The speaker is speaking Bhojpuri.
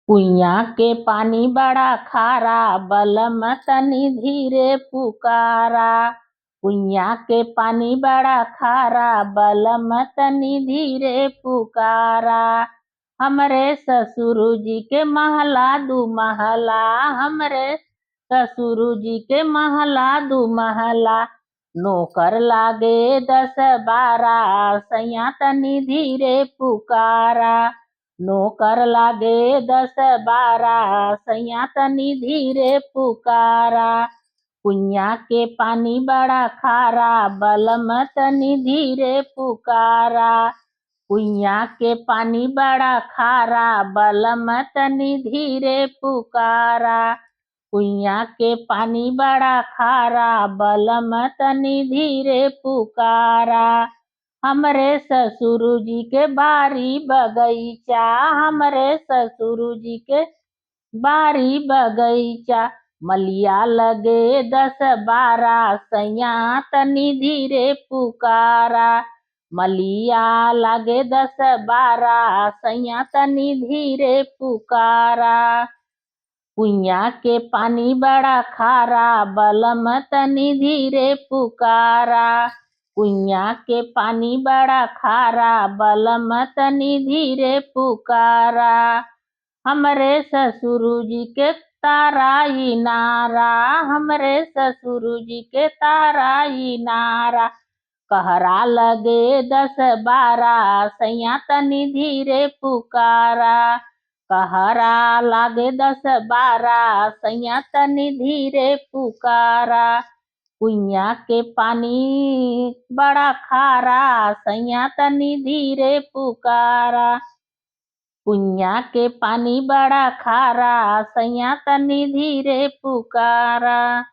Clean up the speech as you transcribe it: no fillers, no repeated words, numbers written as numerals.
कुइया के पानी बड़ा खारा, बलम तनी धीरे पुकारा। कुइया के पानी बड़ा खारा, बलम तनी धीरे पुकारा। हमरे ससुर जी के महला दू महला, हमरे ससुर जी के महला दू महला। नौकर लागे 10-12, सैया तनी धीरे पुकारा। नौकर लागे 10-12, सैया तनी धीरे पुकारा। कुइया के पानी बड़ा खारा, बलम तनी धीरे पुकारा। कुइया के पानी बड़ा खारा, बलम तनी धीरे पुकारा। कुइया के पानी बड़ा खारा, बलम तनी धीरे पुकारा। हमरे ससुर जी के बारी बगैचा, हमरे ससुर जी के बारी बगैचा। मलिया लगे 10-12, सैया तनी धीरे पुकारा। मलिया लगे 10-12, सैया तनी धीरे पुकारा। कुइया के पानी बड़ा खारा, बलम तनी धीरे पुकारा। कुइया के पानी बड़ा खारा, बलम तनी धीरे पुकारा। हमरे ससुर जी के ताराई नारा, हमरे ससुर जी के ताराई नारा। कहरा लगे 10-12, सैया तनी धीरे पुकारा। कहरा लागे 10-12, सैया तनी धीरे पुकारा। कुइया के पानी बड़ा खारा, सैया तनी धीरे पुकारा। कुइया के पानी बड़ा खारा, सैया तनी धीरे पुकारा।